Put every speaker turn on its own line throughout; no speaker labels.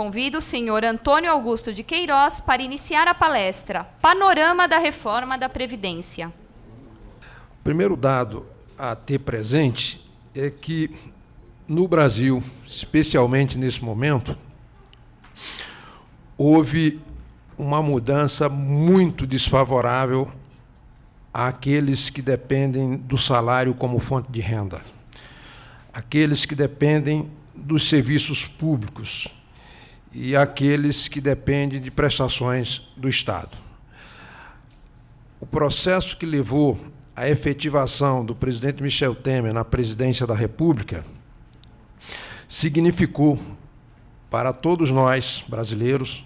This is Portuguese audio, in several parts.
convido o senhor Antônio Augusto de Queiroz para iniciar a palestra Panorama da Reforma da Previdência.
O primeiro dado a ter presente é que, no Brasil, especialmente nesse momento, houve uma mudança muito desfavorável àqueles que dependem do salário como fonte de renda, aqueles que dependem dos serviços públicos e aqueles que dependem de prestações do Estado. O processo que levou à efetivação do presidente Michel Temer na presidência da República significou, para todos nós, brasileiros,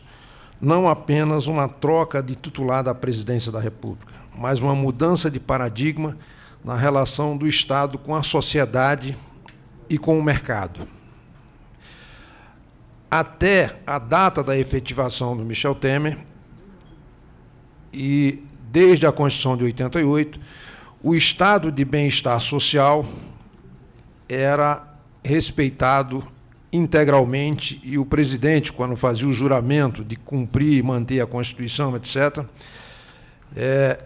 não apenas uma troca de titular da presidência da República, mas uma mudança de paradigma na relação do Estado com a sociedade e com o mercado. Até a data da efetivação do Michel Temer, e desde a Constituição de 88, o estado de bem-estar social era respeitado integralmente, e o presidente, quando fazia o juramento de cumprir e manter a Constituição, etc.,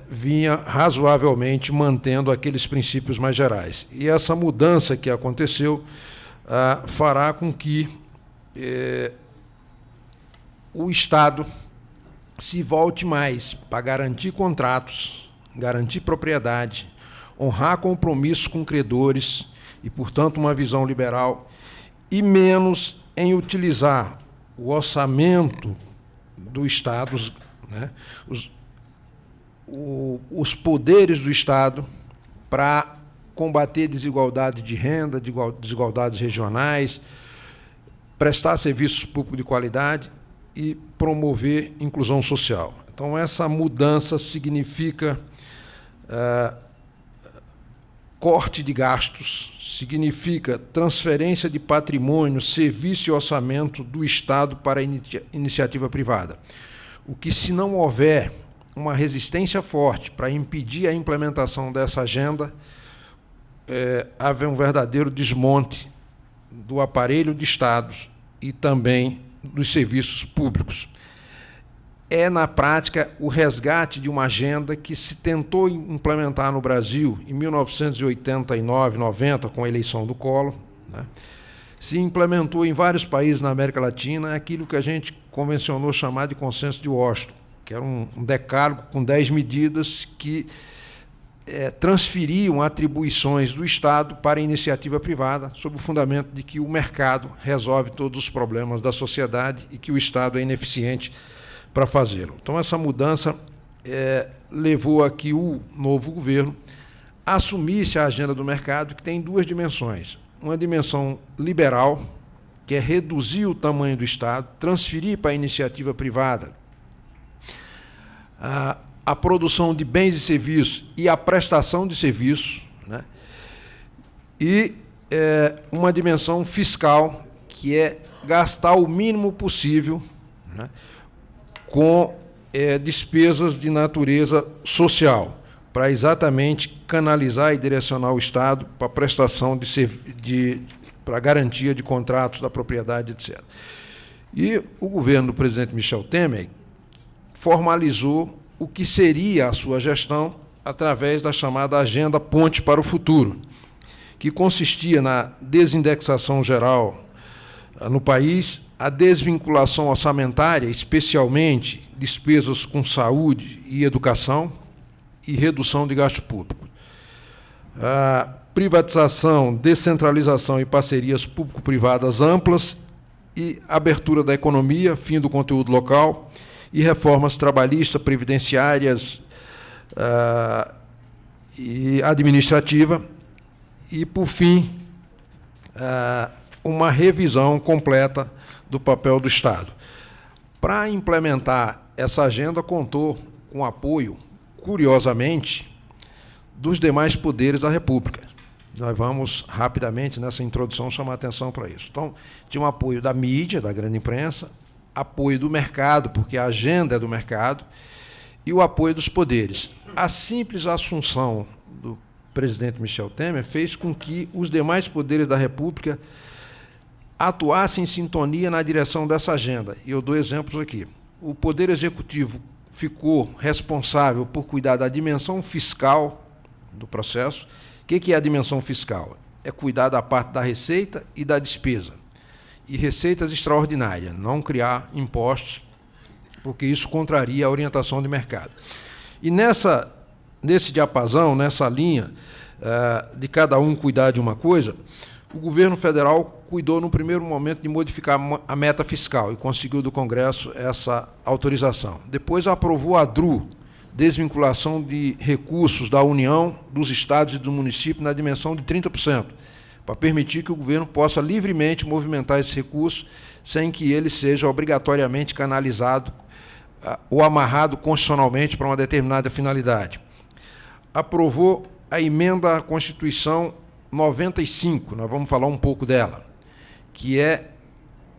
vinha razoavelmente mantendo aqueles princípios mais gerais. E essa mudança que aconteceu fará com que o Estado se volte mais para garantir contratos, garantir propriedade, honrar compromissos com credores e, portanto, uma visão liberal, e menos em utilizar o orçamento do Estado, né, os poderes do Estado para combater desigualdade de renda, desigualdades regionais, prestar serviços públicos de qualidade e promover inclusão social. Então, essa mudança significa corte de gastos, significa transferência de patrimônio, serviço e orçamento do Estado para a iniciativa privada. O que, se não houver uma resistência forte para impedir a implementação dessa agenda, haverá um verdadeiro desmonte do aparelho de Estados e também dos serviços públicos. É, na prática, o resgate de uma agenda que se tentou implementar no Brasil em 1989, 90, com a eleição do Collor, né? Se implementou em vários países na América Latina, aquilo que a gente convencionou chamar de Consenso de Washington, que era um decálogo com 10 medidas que transferiam atribuições do Estado para a iniciativa privada, sob o fundamento de que o mercado resolve todos os problemas da sociedade e que o Estado é ineficiente para fazê-lo. Então, essa mudança levou a que o novo governo assumisse a agenda do mercado, que tem duas dimensões. Uma dimensão liberal, que é reduzir o tamanho do Estado, transferir para a iniciativa privada a produção de bens e serviços e a prestação de serviços, né? E uma dimensão fiscal, que é gastar o mínimo possível, né, com despesas de natureza social, para exatamente canalizar e direcionar o Estado para a prestação para a garantia de contratos da propriedade, etc. E o governo do presidente Michel Temer formalizou o que seria a sua gestão através da chamada Agenda Ponte para o Futuro, que consistia na desindexação geral no país, a desvinculação orçamentária, especialmente despesas com saúde e educação, e redução de gasto público. A privatização, descentralização e parcerias público-privadas amplas e abertura da economia, fim do conteúdo local, e reformas trabalhistas, previdenciárias e administrativa, e, por fim, uma revisão completa do papel do Estado. Para implementar essa agenda, contou com apoio, curiosamente, dos demais poderes da República. Nós vamos, rapidamente, nessa introdução, chamar a atenção para isso. Então, tinha um apoio da mídia, da grande imprensa, apoio do mercado, porque a agenda é do mercado, e o apoio dos poderes. A simples assunção do presidente Michel Temer fez com que os demais poderes da República atuasse em sintonia na direção dessa agenda. E eu dou exemplos aqui. O Poder Executivo ficou responsável por cuidar da dimensão fiscal do processo. O que é a dimensão fiscal? É cuidar da parte da receita e da despesa. E receitas extraordinárias, não criar impostos, porque isso contraria a orientação de mercado. E nesse diapasão, nessa linha, de cada um cuidar de uma coisa, o governo federal cuidou, no primeiro momento, de modificar a meta fiscal e conseguiu do Congresso essa autorização. Depois aprovou a DRU, desvinculação de recursos da União, dos estados e do município na dimensão de 30%, para permitir que o governo possa livremente movimentar esse recurso sem que ele seja obrigatoriamente canalizado ou amarrado constitucionalmente para uma determinada finalidade. Aprovou a emenda à Constituição 95, nós vamos falar um pouco dela, que é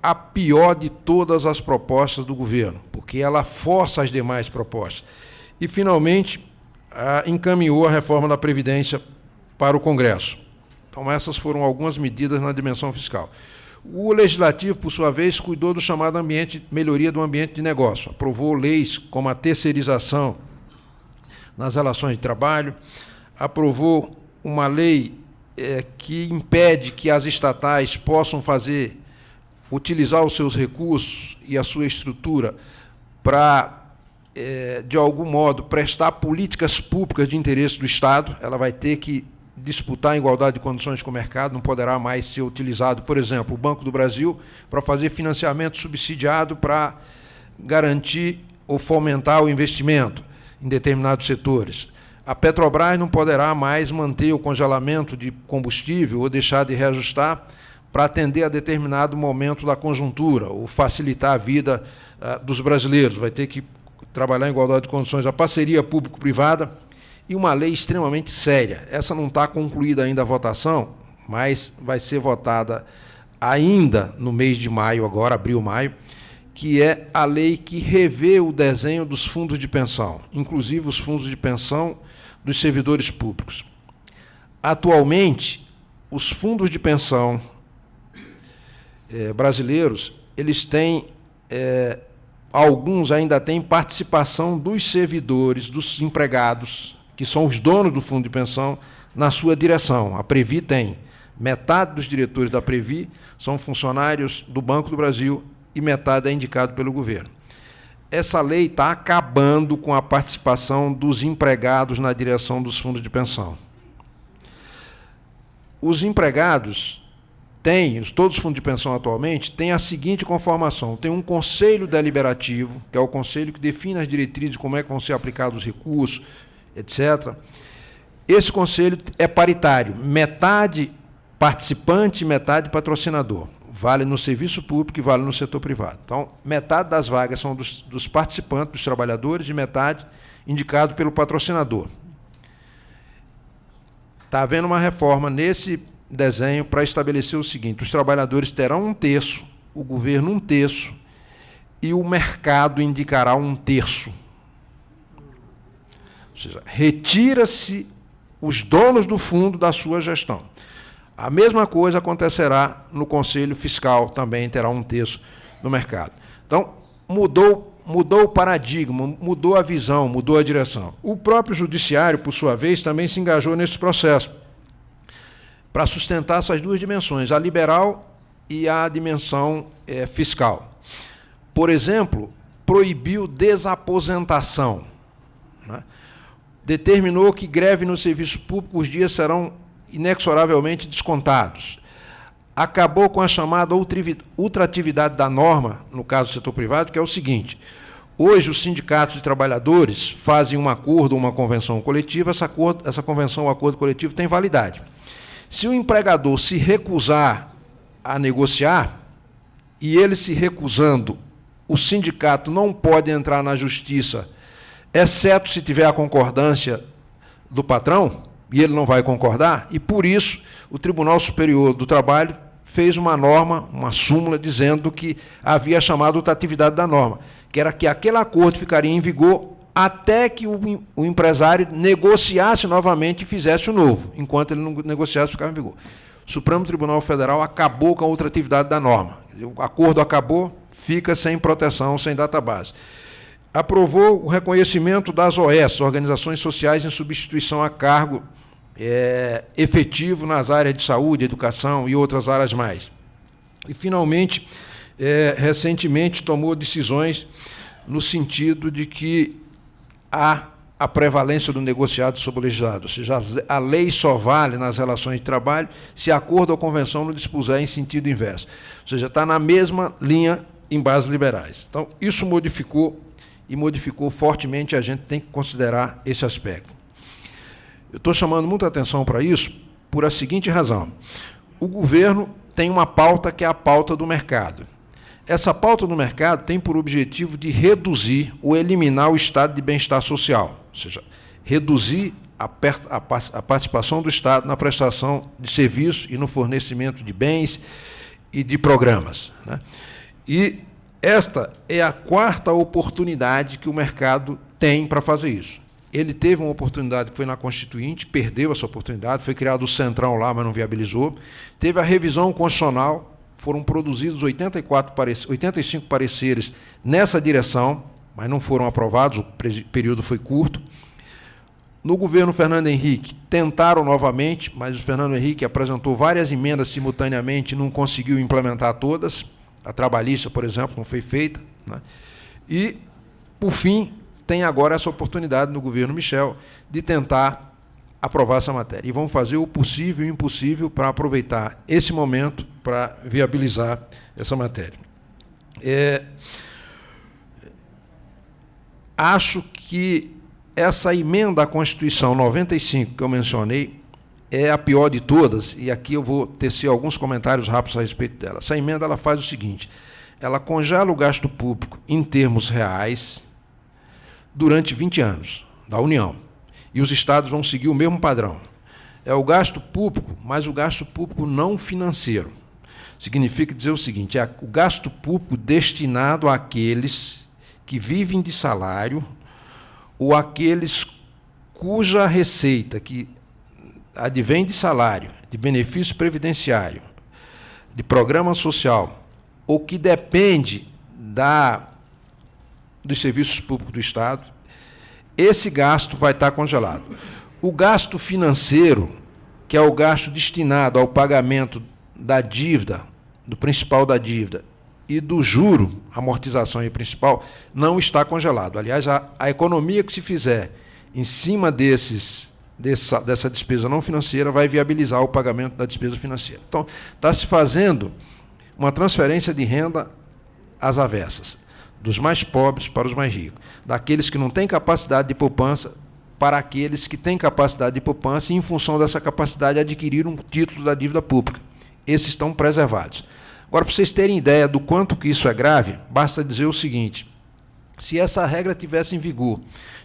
a pior de todas as propostas do governo, porque ela força as demais propostas. E, finalmente, encaminhou a reforma da Previdência para o Congresso. Então, essas foram algumas medidas na dimensão fiscal. O Legislativo, por sua vez, cuidou do chamado melhoria do ambiente de negócio. Aprovou leis como a terceirização nas relações de trabalho, aprovou uma lei que impede que as estatais possam utilizar os seus recursos e a sua estrutura para, de algum modo, prestar políticas públicas de interesse do Estado. Ela vai ter que disputar em igualdade de condições com o mercado, não poderá mais ser utilizado, por exemplo, o Banco do Brasil, para fazer financiamento subsidiado para garantir ou fomentar o investimento em determinados setores. A Petrobras não poderá mais manter o congelamento de combustível ou deixar de reajustar para atender a determinado momento da conjuntura ou facilitar a vida dos brasileiros. Vai ter que trabalhar em igualdade de condições. A parceria público-privada e uma lei extremamente séria. Essa não está concluída ainda a votação, mas vai ser votada ainda no mês de maio, agora, abril, maio, que é a lei que revê o desenho dos fundos de pensão, inclusive os fundos de pensão dos servidores públicos. Atualmente, os fundos de pensão brasileiros, eles têm, alguns ainda têm participação dos servidores, dos empregados, que são os donos do fundo de pensão, na sua direção. A Previ tem. Metade dos diretores da Previ são funcionários do Banco do Brasil e metade é indicado pelo governo. Essa lei está acabando com a participação dos empregados na direção dos fundos de pensão. Os empregados todos os fundos de pensão atualmente, têm a seguinte conformação: tem um conselho deliberativo, que é o conselho que define as diretrizes de como é que vão ser aplicados os recursos, etc. Esse conselho é paritário, metade participante e metade patrocinador. Vale no serviço público e vale no setor privado. Então, metade das vagas são dos participantes, dos trabalhadores, e metade indicado pelo patrocinador. Está havendo uma reforma nesse desenho para estabelecer o seguinte: os trabalhadores terão 1/3, o governo 1/3 e o mercado indicará 1/3. Ou seja, retira-se os donos do fundo da sua gestão. A mesma coisa acontecerá no Conselho Fiscal, também terá 1/3 do mercado. Então, mudou o paradigma, mudou a visão, mudou a direção. O próprio Judiciário, por sua vez, também se engajou nesse processo, para sustentar essas duas dimensões, a liberal e a dimensão fiscal. Por exemplo, proibiu desaposentação, né? Determinou que greve no serviço público, os dias serão inexoravelmente descontados. Acabou com a chamada ultratividade da norma, no caso do setor privado, que é o seguinte: hoje os sindicatos de trabalhadores fazem um acordo ou uma convenção coletiva, essa convenção ou acordo coletivo tem validade. Se o empregador se recusar a negociar, e ele se recusando, o sindicato não pode entrar na justiça, exceto se tiver a concordância do patrão, e ele não vai concordar, e por isso o Tribunal Superior do Trabalho fez uma norma, uma súmula, dizendo que havia a chamada ultratividade da norma, que era que aquele acordo ficaria em vigor até que o empresário negociasse novamente e fizesse o novo. Enquanto ele não negociasse, ficava em vigor. O Supremo Tribunal Federal acabou com a ultratividade da norma. O acordo acabou, fica sem proteção, sem database. Aprovou o reconhecimento das OS, Organizações Sociais em Substituição a Cargo efetivo nas áreas de saúde, educação e outras áreas mais. E, finalmente, recentemente tomou decisões no sentido de que há a prevalência do negociado sobre o legislado, ou seja, a lei só vale nas relações de trabalho se acordo ou convenção não dispuser em sentido inverso. Ou seja, está na mesma linha em bases liberais. Então, isso modificou e modificou fortemente, a gente tem que considerar esse aspecto. Eu estou chamando muita atenção para isso por a seguinte razão. O governo tem uma pauta que é a pauta do mercado. Essa pauta do mercado tem por objetivo de reduzir ou eliminar o estado de bem-estar social, ou seja, reduzir a participação do Estado na prestação de serviços e no fornecimento de bens e de programas, né? E esta é a quarta oportunidade que o mercado tem para fazer isso. Ele teve uma oportunidade que foi na Constituinte, perdeu essa oportunidade, foi criado o Centrão lá, mas não viabilizou. Teve a revisão constitucional, foram produzidos 85 pareceres nessa direção, mas não foram aprovados, o período foi curto. No governo Fernando Henrique, tentaram novamente, mas o Fernando Henrique apresentou várias emendas simultaneamente e não conseguiu implementar todas. A trabalhista, por exemplo, não foi feita, né? E, por fim, tem agora essa oportunidade no governo Michel de tentar aprovar essa matéria. E vão fazer o possível e o impossível para aproveitar esse momento para viabilizar essa matéria. Acho que essa emenda à Constituição 95 que eu mencionei é a pior de todas, e aqui eu vou tecer alguns comentários rápidos a respeito dela. Essa emenda ela faz o seguinte: ela congela o gasto público em termos reais durante 20 anos da União, e os estados vão seguir o mesmo padrão. É o gasto público, mas o gasto público não financeiro. Significa dizer o seguinte: é o gasto público destinado àqueles que vivem de salário ou aqueles cuja receita que advém de salário, de benefício previdenciário, de programa social, ou que depende dos serviços públicos do Estado, esse gasto vai estar congelado. O gasto financeiro, que é o gasto destinado ao pagamento da dívida, do principal da dívida, e do juro, amortização e principal, não está congelado. Aliás, a economia que se fizer em cima dessa despesa não financeira vai viabilizar o pagamento da despesa financeira. Então, está se fazendo uma transferência de renda às avessas, dos mais pobres para os mais ricos, daqueles que não têm capacidade de poupança para aqueles que têm capacidade de poupança e, em função dessa capacidade, adquiriram um título da dívida pública. Esses estão preservados. Agora, para vocês terem ideia do quanto que isso é grave, basta dizer o seguinte: se essa regra tivesse em vigor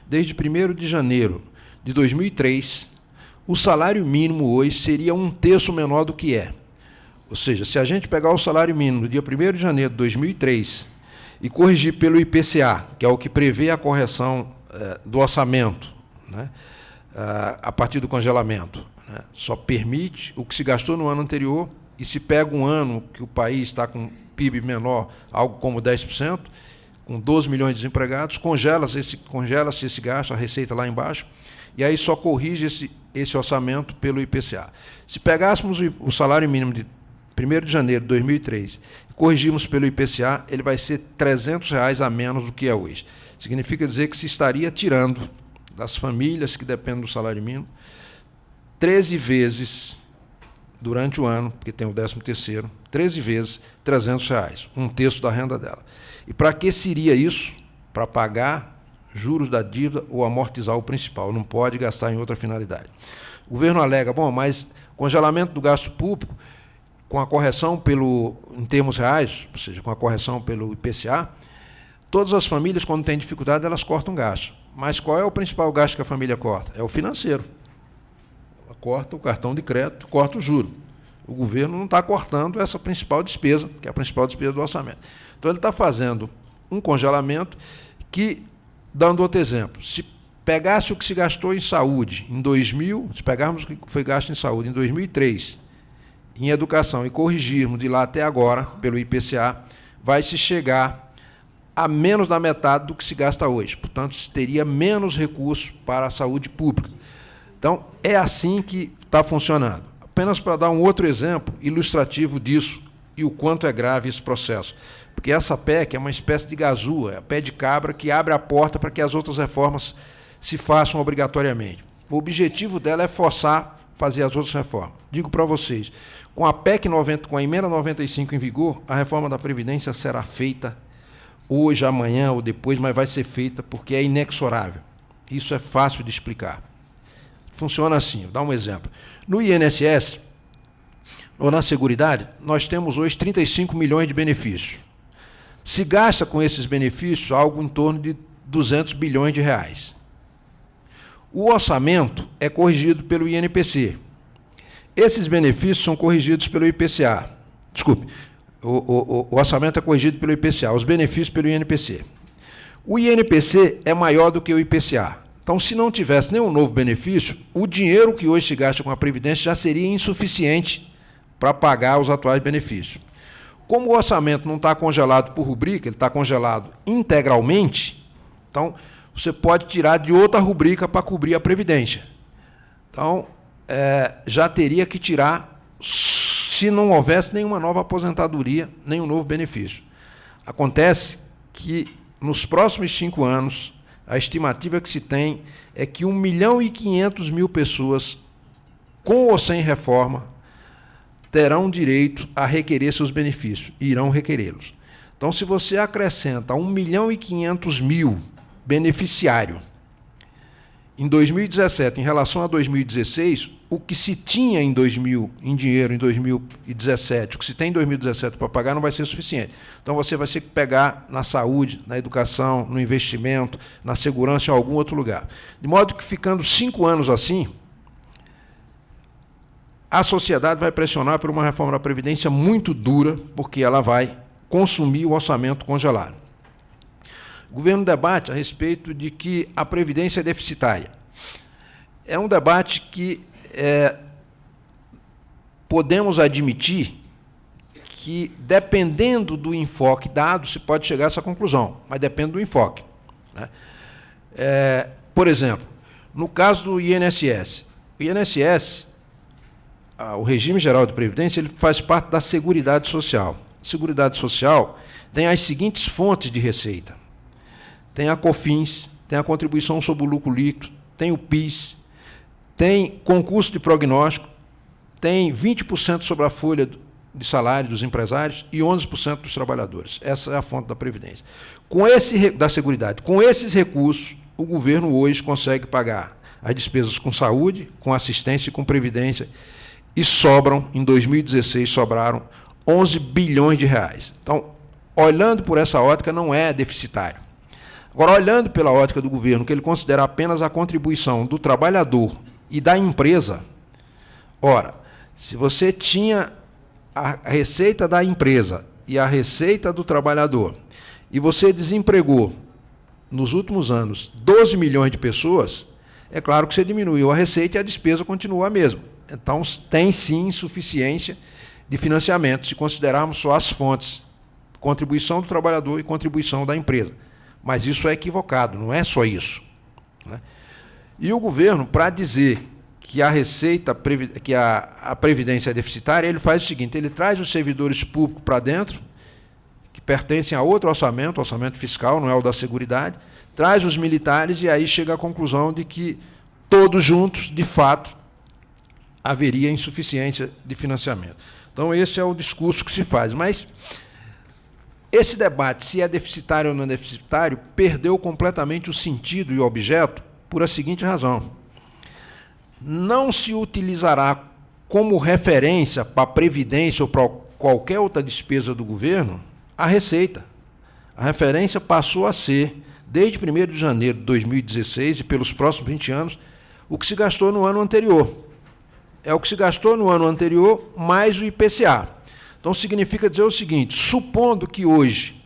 desde 1º de janeiro de 2003, o salário mínimo hoje seria 1/3 menor do que é. Ou seja, se a gente pegar o salário mínimo no dia 1º de janeiro de 2003 e corrigir pelo IPCA, que é o que prevê a correção do orçamento, né, a partir do congelamento, né, só permite o que se gastou no ano anterior. E se pega um ano que o país está com PIB menor, algo como 10%, com 12 milhões de desempregados, congela-se esse gasto, a receita lá embaixo, e aí só corrige esse orçamento pelo IPCA. Se pegássemos o salário mínimo de 1º de janeiro de 2003 e corrigirmos pelo IPCA, ele vai ser R$300 a menos do que é hoje. Significa dizer que se estaria tirando das famílias que dependem do salário mínimo 13 vezes durante o ano, porque tem o 13º, 13 vezes R$300, 1/3 da renda dela. E para que seria isso? Para pagar juros da dívida ou amortizar o principal, não pode gastar em outra finalidade. O governo alega, bom, mas congelamento do gasto público, com a correção em termos reais, ou seja, com a correção pelo IPCA, todas as famílias, quando têm dificuldade, elas cortam gasto. Mas qual é o principal gasto que a família corta? É o financeiro. Corta o cartão de crédito, corta o juro. O governo não está cortando essa principal despesa, que é a principal despesa do orçamento. Então, ele está fazendo um congelamento que, dando outro exemplo, se pegasse o que se gastou em saúde em 2000, se pegarmos o que foi gasto em saúde em 2003, em educação e corrigirmos de lá até agora, pelo IPCA, vai se chegar a menos da metade do que se gasta hoje. Portanto, se teria menos recursos para a saúde pública. Então, é assim que está funcionando. Apenas para dar um outro exemplo ilustrativo disso e o quanto é grave esse processo. Porque essa PEC é uma espécie de gazua, é a pé de cabra que abre a porta para que as outras reformas se façam obrigatoriamente. O objetivo dela é forçar fazer as outras reformas. Digo para vocês, com a PEC 90, com a emenda 95 em vigor, a reforma da Previdência será feita hoje, amanhã ou depois, mas vai ser feita porque é inexorável. Isso é fácil de explicar. Funciona assim, vou dar um exemplo. No INSS, ou na Seguridade, nós temos hoje 35 milhões de benefícios. Se gasta com esses benefícios algo em torno de 200 bilhões de reais. O orçamento é corrigido pelo INPC. Esses benefícios são corrigidos pelo IPCA. Desculpe, o orçamento é corrigido pelo IPCA, os benefícios pelo INPC. O INPC é maior do que o IPCA. Então, se não tivesse nenhum novo benefício, o dinheiro que hoje se gasta com a Previdência já seria insuficiente para pagar os atuais benefícios. Como o orçamento não está congelado por rubrica, ele está congelado integralmente, então você pode tirar de outra rubrica para cobrir a Previdência. Então, já teria que tirar se não houvesse nenhuma nova aposentadoria, nenhum novo benefício. Acontece que, nos próximos 5 anos, a estimativa que se tem é que 1.500.000 pessoas, com ou sem reforma, terão direito a requerer seus benefícios, irão requerê-los. Então, se você acrescenta 1.500.000 beneficiários em 2017 em relação a 2016, o que se tinha em dinheiro em 2017, o que se tem em 2017 para pagar não vai ser suficiente. Então, você vai ter que pegar na saúde, na educação, no investimento, na segurança em algum outro lugar. De modo que, ficando 5 anos assim, a sociedade vai pressionar por uma reforma da Previdência muito dura, porque ela vai consumir o orçamento congelado. O governo debate a respeito de que a Previdência é deficitária. É um debate que podemos admitir que, dependendo do enfoque dado, se pode chegar a essa conclusão, mas depende do enfoque, né? Por exemplo, no caso do INSS, o regime geral de previdência, ele faz parte da Seguridade Social. A Seguridade Social tem as seguintes fontes de receita. Tem a COFINS, tem a contribuição sobre o lucro líquido, tem o PIS, tem concurso de prognóstico, tem 20% sobre a folha de salário dos empresários e 11% dos trabalhadores. Essa é a fonte da Previdência. Da Seguridade. Com esses recursos, o governo hoje consegue pagar as despesas com saúde, com assistência e com previdência, e sobram, em 2016, sobraram 11 bilhões de reais. Então, olhando por essa ótica, não é deficitário. Agora, olhando pela ótica do governo, que ele considera apenas a contribuição do trabalhador e da empresa, ora, se você tinha a receita da empresa e a receita do trabalhador, e você desempregou, nos últimos anos, 12 milhões de pessoas, é claro que você diminuiu a receita e a despesa continua a mesma. Então, tem sim insuficiência de financiamento, se considerarmos só as fontes, contribuição do trabalhador e contribuição da empresa. Mas isso é equivocado, não é só isso, né? E o governo, para dizer que a receita, que a Previdência é deficitária, ele faz o seguinte, ele traz os servidores públicos para dentro, que pertencem a outro orçamento, o orçamento fiscal, não é o da Seguridade, traz os militares e aí chega à conclusão de que todos juntos, de fato, haveria insuficiência de financiamento. Então, esse é o discurso que se faz. Mas esse debate, se é deficitário ou não é deficitário, perdeu completamente o sentido e o objeto por a seguinte razão. Não se utilizará como referência para a Previdência ou para qualquer outra despesa do governo a receita. A referência passou a ser, desde 1º de janeiro de 2016 e pelos próximos 20 anos, o que se gastou no ano anterior. É o que se gastou no ano anterior, mais o IPCA. Então, significa dizer o seguinte, supondo que hoje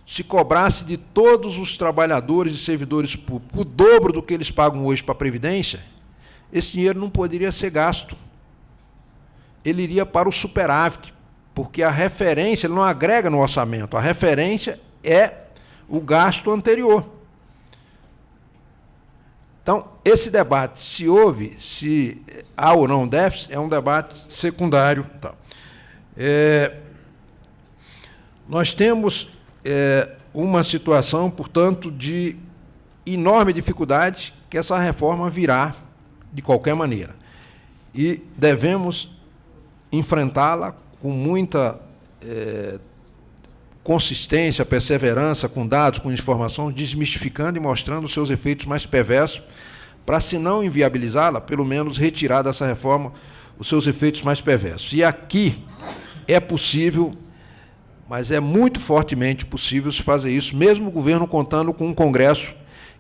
se cobrasse de todos os trabalhadores e servidores públicos o dobro do que eles pagam hoje para a Previdência, esse dinheiro não poderia ser gasto. ele iria para o superávit, porque a referência ele não agrega no orçamento, a referência é o gasto anterior. Então, esse debate, se há ou não déficit, é um debate secundário. Tá. Nós temos uma situação, portanto, de enorme dificuldade que essa reforma virá de qualquer maneira. E devemos enfrentá-la com muita consistência, perseverança, com dados, com informação, desmistificando e mostrando os seus efeitos mais perversos, para, se não inviabilizá-la, pelo menos retirar dessa reforma os seus efeitos mais perversos. E aqui é possível, mas é muito fortemente possível se fazer isso, mesmo o governo contando com um Congresso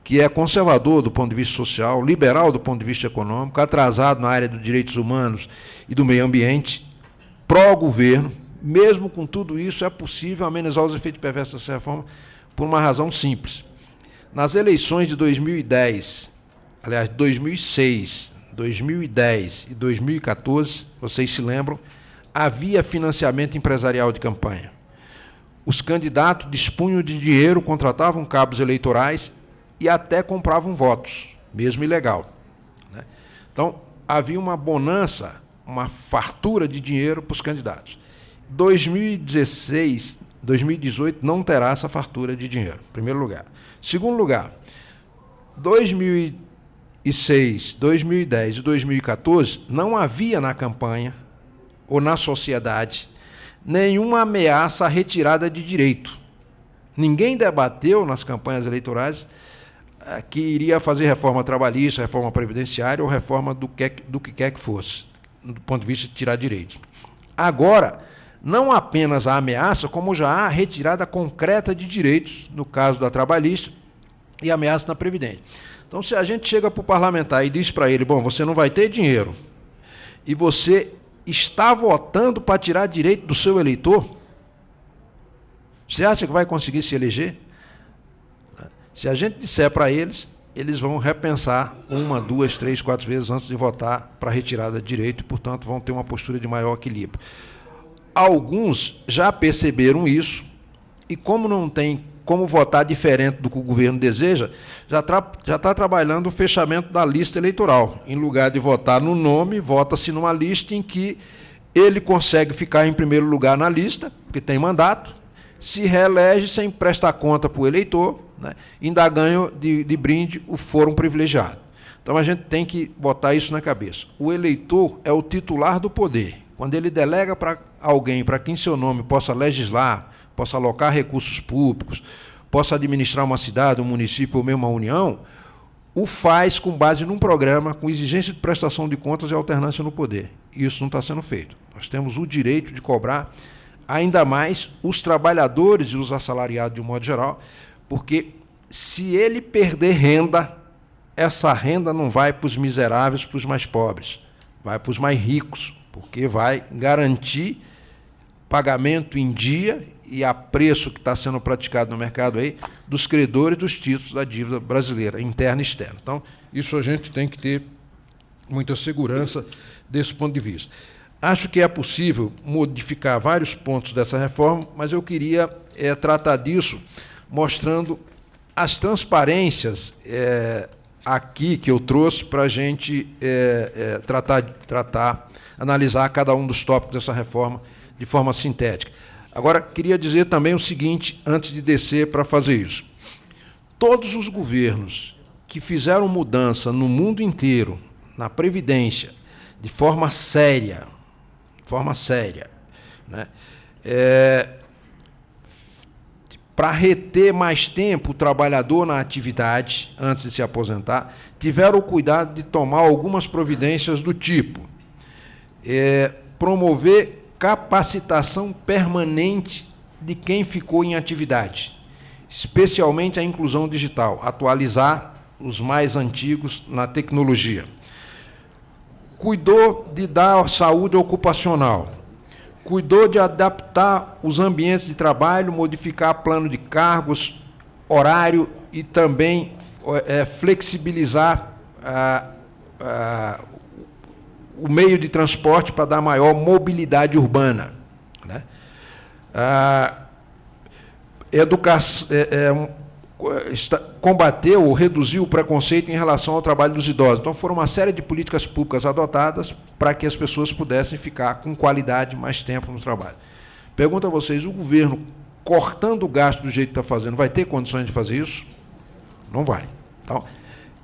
que é conservador do ponto de vista social, liberal do ponto de vista econômico, atrasado na área dos direitos humanos e do meio ambiente, pró-governo. Mesmo com tudo isso, é possível amenizar os efeitos perversos dessa reforma por uma razão simples. Nas eleições de 2010, aliás, 2006, 2010 e 2014, vocês se lembram, havia financiamento empresarial de campanha. Os candidatos dispunham de dinheiro, contratavam cabos eleitorais e até compravam votos, mesmo ilegal. Né? Então, havia uma bonança, uma fartura de dinheiro para os candidatos. 2016, 2018 não terá essa fartura de dinheiro, em primeiro lugar. Segundo lugar, 2006, 2010 e 2014 não havia na campanha ou na sociedade nenhuma ameaça à retirada de direito. Ninguém debateu nas campanhas eleitorais que iria fazer reforma trabalhista, reforma previdenciária ou reforma do que quer que fosse, do ponto de vista de tirar direito. Agora, não apenas a ameaça, como já há a retirada concreta de direitos, no caso da trabalhista, e ameaça na Previdência. Então, se a gente chega para o parlamentar e diz para ele, bom, você não vai ter dinheiro, e você está votando para tirar direito do seu eleitor, você acha que vai conseguir se eleger? Se a gente disser para eles, eles vão repensar 1, 2, 3, 4 vezes antes de votar para a retirada de direito, e, portanto, vão ter uma postura de maior equilíbrio. Alguns já perceberam isso e, como não tem como votar diferente do que o governo deseja, já está trabalhando o fechamento da lista eleitoral. Em lugar de votar no nome, vota-se numa lista em que ele consegue ficar em primeiro lugar na lista, porque tem mandato, se reelege sem prestar conta para o eleitor, né, ainda ganha de brinde o fórum privilegiado. Então, a gente tem que botar isso na cabeça. O eleitor é o titular do poder. Quando ele delega para alguém para que em seu nome possa legislar, possa alocar recursos públicos, possa administrar uma cidade, um município ou mesmo uma união, o faz com base num programa com exigência de prestação de contas e alternância no poder. Isso não está sendo feito. Nós temos o direito de cobrar ainda mais os trabalhadores e os assalariados de um modo geral, porque se ele perder renda, essa renda não vai para os miseráveis, para os mais pobres, vai para os mais ricos, porque vai garantir pagamento em dia e a preço que está sendo praticado no mercado aí dos credores dos títulos da dívida brasileira, interna e externa. Então, isso a gente tem que ter muita segurança desse ponto de vista. Acho que é possível modificar vários pontos dessa reforma, mas eu queria tratar disso mostrando as transparências aqui que eu trouxe para a gente analisar cada um dos tópicos dessa reforma de forma sintética. Agora, queria dizer também o seguinte, antes de descer para fazer isso. Todos os governos que fizeram mudança no mundo inteiro, na Previdência, de forma séria, né, para reter mais tempo o trabalhador na atividade, antes de se aposentar, tiveram o cuidado de tomar algumas providências do tipo promover capacitação permanente de quem ficou em atividade, especialmente a inclusão digital, atualizar os mais antigos na tecnologia. Cuidou de dar saúde ocupacional, cuidou de adaptar os ambientes de trabalho, modificar plano de cargos, horário e também flexibilizar o meio de transporte para dar maior mobilidade urbana, né? Combater ou reduzir o preconceito em relação ao trabalho dos idosos. Então, foram uma série de políticas públicas adotadas para que as pessoas pudessem ficar com qualidade mais tempo no trabalho. Pergunto a vocês, o governo, cortando o gasto do jeito que está fazendo, vai ter condições de fazer isso? Não vai. Então,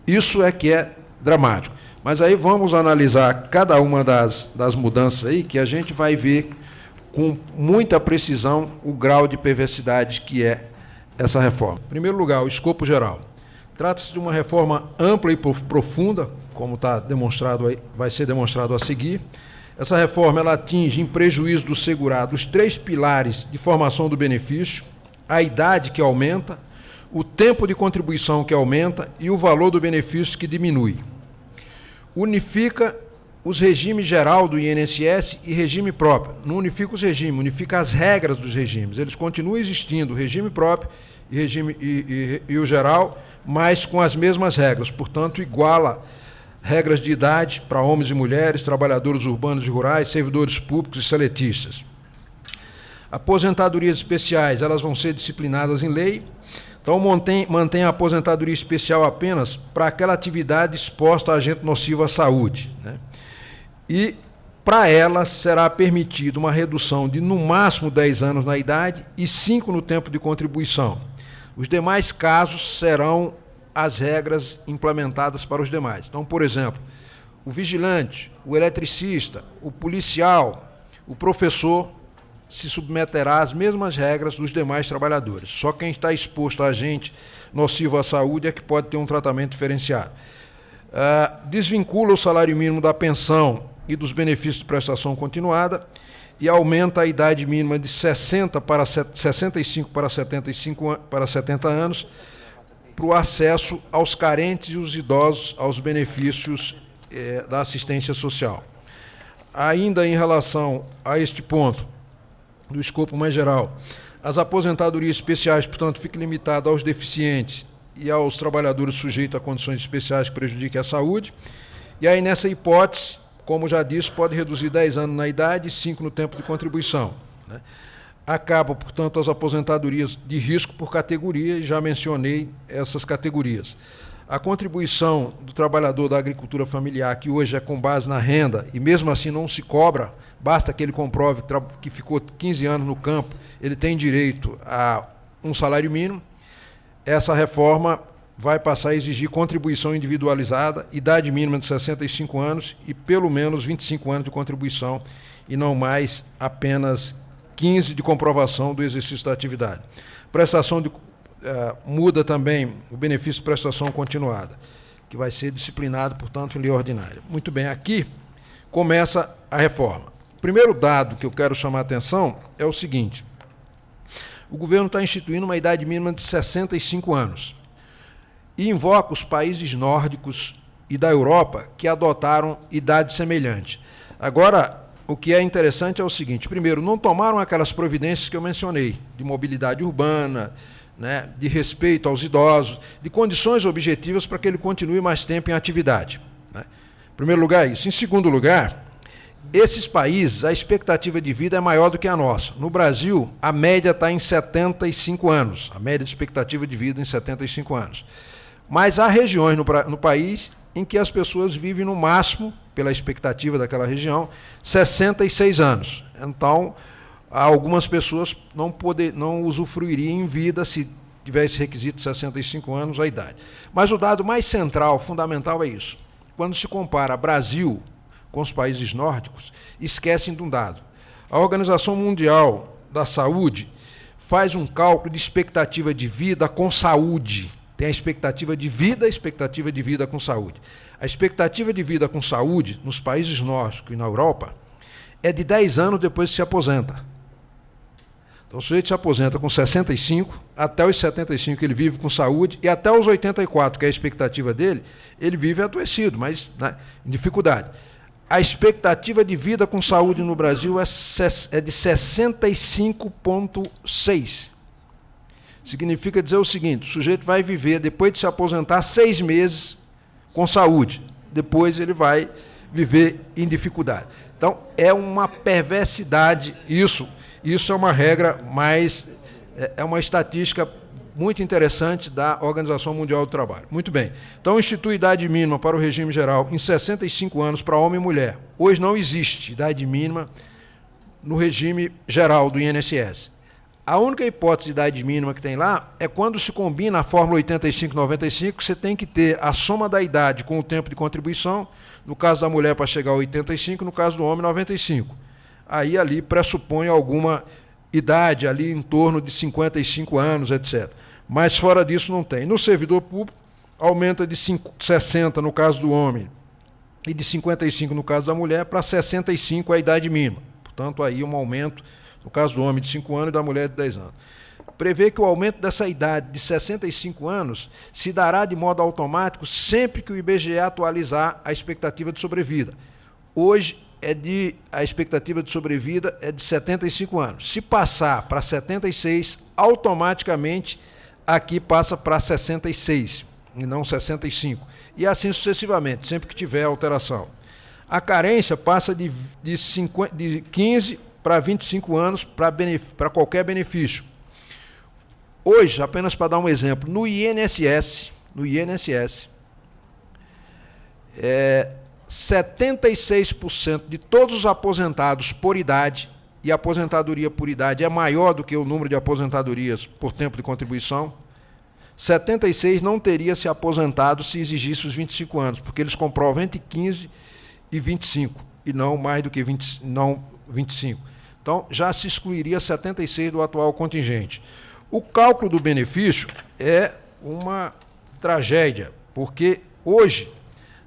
isso é que é dramático. Mas aí vamos analisar cada uma das mudanças aí, que a gente vai ver com muita precisão o grau de perversidade que é essa reforma. Em primeiro lugar, o escopo geral. Trata-se de uma reforma ampla e profunda, como está demonstrado aí, vai ser demonstrado a seguir. Essa reforma ela atinge, em prejuízo do segurado, os 3 pilares de formação do benefício, a idade que aumenta, o tempo de contribuição que aumenta e o valor do benefício que diminui. Unifica os regimes geral do INSS e regime próprio. Não unifica os regimes, unifica as regras dos regimes. Eles continuam existindo, o regime próprio e o geral, mas com as mesmas regras. Portanto, iguala regras de idade para homens e mulheres, trabalhadores urbanos e rurais, servidores públicos e seletistas. Aposentadorias especiais, elas vão ser disciplinadas em lei. Então, mantém a aposentadoria especial apenas para aquela atividade exposta a agente nocivo à saúde, né? E, para ela, será permitida uma redução de, no máximo, 10 anos na idade e 5 no tempo de contribuição. Os demais casos serão as regras implementadas para os demais. Então, por exemplo, o vigilante, o eletricista, o policial, o professor se submeterá às mesmas regras dos demais trabalhadores. Só quem está exposto a agente nocivo à saúde é que pode ter um tratamento diferenciado. Desvincula o salário mínimo da pensão e dos benefícios de prestação continuada e aumenta a idade mínima de 65 para 70 anos para o acesso aos carentes e os idosos aos benefícios da assistência social. Ainda em relação a este ponto, do escopo mais geral, as aposentadorias especiais, portanto, ficam limitadas aos deficientes e aos trabalhadores sujeitos a condições especiais que prejudiquem a saúde. E aí, nessa hipótese, como já disse, pode reduzir 10 anos na idade e 5 no tempo de contribuição, né? Acaba, portanto, as aposentadorias de risco por categoria, e já mencionei essas categorias. A contribuição do trabalhador da agricultura familiar, que hoje é com base na renda, e mesmo assim não se cobra, basta que ele comprove que ficou 15 anos no campo, ele tem direito a um salário mínimo. Essa reforma vai passar a exigir contribuição individualizada, idade mínima de 65 anos e pelo menos 25 anos de contribuição, e não mais apenas 15 de comprovação do exercício da atividade. Prestação de muda também o benefício de prestação continuada, que vai ser disciplinado, portanto, em lei ordinária. Muito bem, aqui começa a reforma. O primeiro dado que eu quero chamar a atenção é o seguinte: o governo está instituindo uma idade mínima de 65 anos e invoca os países nórdicos e da Europa que adotaram idade semelhante. Agora, o que é interessante é o seguinte: primeiro, não tomaram aquelas providências que eu mencionei, de mobilidade urbana, né, de respeito aos idosos, de condições objetivas para que ele continue mais tempo em atividade, né? Em primeiro lugar, isso. Em segundo lugar, esses países, a expectativa de vida é maior do que a nossa. No Brasil, a média está em 75 anos, a média de expectativa de vida em 75 anos. Mas há regiões no país em que as pessoas vivem no máximo, pela expectativa daquela região, 66 anos. Então, algumas pessoas não usufruiriam em vida se tivesse requisito de 65 anos a idade. Mas o dado mais central, fundamental, é isso. Quando se compara Brasil com os países nórdicos, esquecem de um dado. A Organização Mundial da Saúde faz um cálculo de expectativa de vida com saúde. Tem a expectativa de vida e a expectativa de vida com saúde. A expectativa de vida com saúde, nos países nórdicos e na Europa, é de 10 anos depois que se aposenta. Então, o sujeito se aposenta com 65, até os 75 ele vive com saúde, e até os 84, que é a expectativa dele, ele vive adoecido, mas, né, em dificuldade. A expectativa de vida com saúde no Brasil é de 65,6. Significa dizer o seguinte: o sujeito vai viver, depois de se aposentar, 6 meses com saúde. Depois ele vai viver em dificuldade. Então, é uma perversidade isso. Isso é uma regra, mas é uma estatística muito interessante da Organização Mundial do Trabalho. Muito bem. Então, institui idade mínima para o regime geral em 65 anos para homem e mulher. Hoje não existe idade mínima no regime geral do INSS. A única hipótese de idade mínima que tem lá é quando se combina a fórmula 85-95, você tem que ter a soma da idade com o tempo de contribuição, no caso da mulher para chegar a 85, no caso do homem 95. Aí ali pressupõe alguma idade ali em torno de 55 anos, etc. Mas fora disso não tem. No servidor público, aumenta de 60 no caso do homem e de 55 no caso da mulher para 65 a idade mínima. Portanto, aí um aumento, no caso do homem, de 5 anos e da mulher de 10 anos. Prevê que o aumento dessa idade de 65 anos se dará de modo automático sempre que o IBGE atualizar a expectativa de sobrevida. Hoje, a expectativa de sobrevida é de 75 anos. Se passar para 76, automaticamente aqui passa para 66, e não 65. E assim sucessivamente, sempre que tiver alteração. A carência passa de 15 para 25 anos para qualquer benefício. Hoje, apenas para dar um exemplo, no INSS, 76% de todos os aposentados por idade, e a aposentadoria por idade é maior do que o número de aposentadorias por tempo de contribuição, 76 não teria se aposentado se exigisse os 25 anos, porque eles comprovam entre 15 e 25, e não mais do que 25. Então, já se excluiria 76 do atual contingente. O cálculo do benefício é uma tragédia, porque hoje,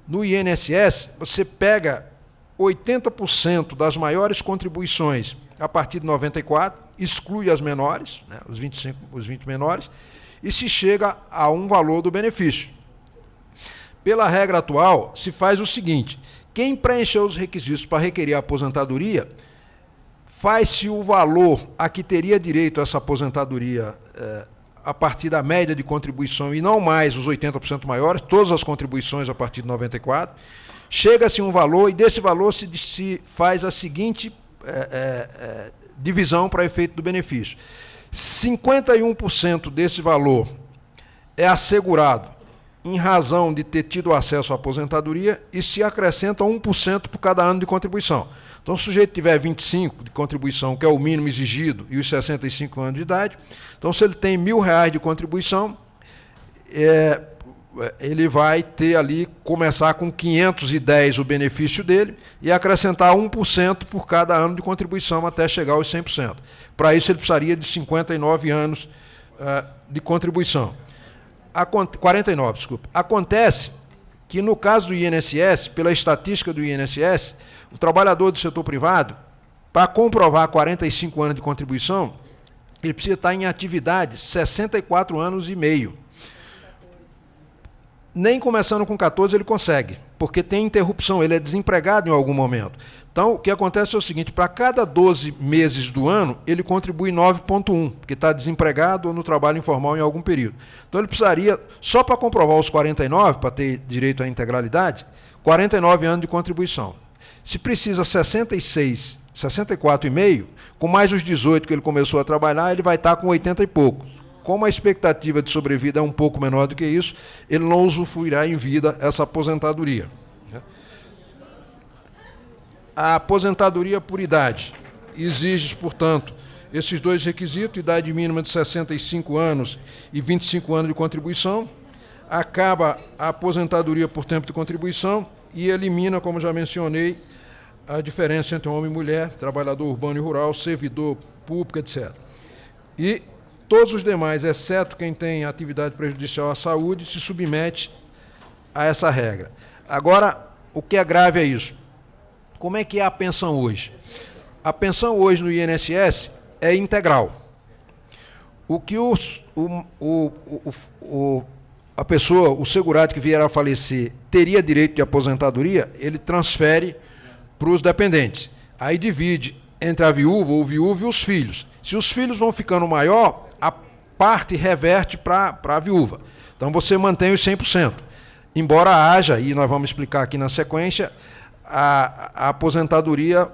no INSS, você pega 80% das maiores contribuições a partir de 94, exclui as menores, né, os 20 menores, e se chega a um valor do benefício. Pela regra atual, se faz o seguinte: quem preencheu os requisitos para requerer a aposentadoria, faz-se o valor a que teria direito a essa aposentadoria a partir da média de contribuição e não mais os 80% maiores, todas as contribuições a partir de 94, chega-se um valor e desse valor se faz a seguinte divisão para efeito do benefício. 51% desse valor é assegurado em razão de ter tido acesso à aposentadoria e se acrescenta 1% por cada ano de contribuição. Então, se o sujeito tiver 25 de contribuição, que é o mínimo exigido, e os 65 anos de idade, então, se ele tem R$1.000 de contribuição, ele vai ter ali, começar com 510 o benefício dele e acrescentar 1% por cada ano de contribuição até chegar aos 100%. Para isso, ele precisaria de 59 anos de contribuição. 49, desculpa. Acontece que, no caso do INSS, pela estatística do INSS, o trabalhador do setor privado, para comprovar 45 anos de contribuição, ele precisa estar em atividade 64 anos e meio. Nem começando com 14 ele consegue, porque tem interrupção, ele é desempregado em algum momento. Então, o que acontece é o seguinte: para cada 12 meses do ano, ele contribui 9,1, porque está desempregado ou no trabalho informal em algum período. Então, ele precisaria, só para comprovar os 49, para ter direito à integralidade, 49 anos de contribuição. Se precisa 66, 64,5, com mais os 18 que ele começou a trabalhar, ele vai estar com 80 e pouco. Como a expectativa de sobrevida é um pouco menor do que isso, ele não usufruirá em vida essa aposentadoria. A aposentadoria por idade exige, portanto, esses dois requisitos: idade mínima de 65 anos e 25 anos de contribuição. Acaba a aposentadoria por tempo de contribuição e elimina, como já mencionei, a diferença entre homem e mulher, trabalhador urbano e rural, servidor público, etc. E todos os demais, exceto quem tem atividade prejudicial à saúde, se submete a essa regra. Agora, o que é grave é isso. Como é que é a pensão hoje? A pensão hoje no INSS é integral. O que a pessoa, o segurado que vier a falecer, teria direito de aposentadoria, ele transfere para os dependentes. Aí divide entre a viúva ou viúvo e os filhos. Se os filhos vão ficando maior, a parte reverte para a viúva. Então, você mantém os 100%. Embora haja, e nós vamos explicar aqui na sequência, a aposentadoria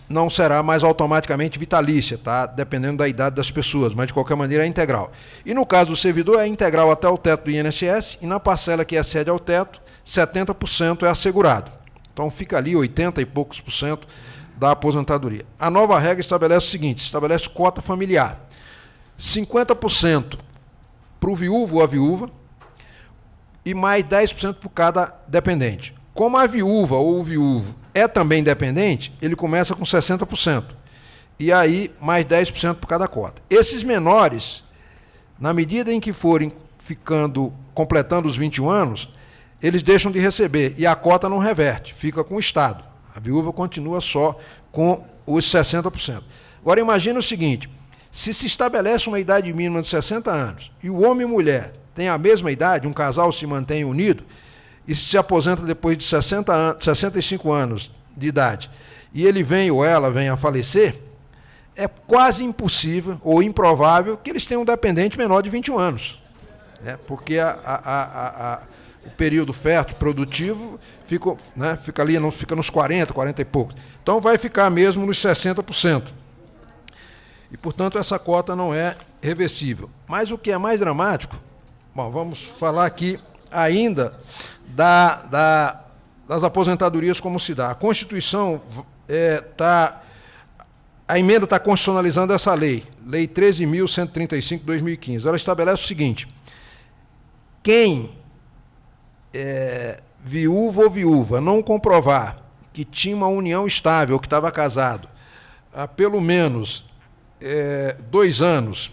não será mais automaticamente vitalícia, tá? Dependendo da idade das pessoas, mas de qualquer maneira é integral. E no caso do servidor é integral até o teto do INSS e na parcela que excede ao teto, 70% é assegurado. Então fica ali 80 e poucos por cento da aposentadoria. A nova regra estabelece o seguinte, estabelece cota familiar. 50% para o viúvo ou a viúva e mais 10% por cada dependente. Como a viúva ou o viúvo é também dependente, ele começa com 60%. E aí, mais 10% por cada cota. Esses menores, na medida em que forem completando os 21 anos, eles deixam de receber e a cota não reverte, fica com o Estado. A viúva continua só com os 60%. Agora, imagine o seguinte, se estabelece uma idade mínima de 60 anos e o homem e mulher têm a mesma idade, um casal se mantém unido, e se aposenta depois de 65 anos de idade, e ele vem ou ela vem a falecer, é quase impossível ou improvável que eles tenham um dependente menor de 21 anos. Né? Porque o período fértil, produtivo, fica ali, não fica nos 40, 40 e poucos. Então vai ficar mesmo nos 60%. E, portanto, essa cota não é reversível. Mas o que é mais dramático, bom, vamos falar aqui ainda das aposentadorias como se dá. A Constituição a emenda está constitucionalizando essa lei, Lei 13.135 de 2015. Ela estabelece o seguinte, quem viúvo ou viúva não comprovar que tinha uma união estável, que estava casado há pelo menos 2 anos,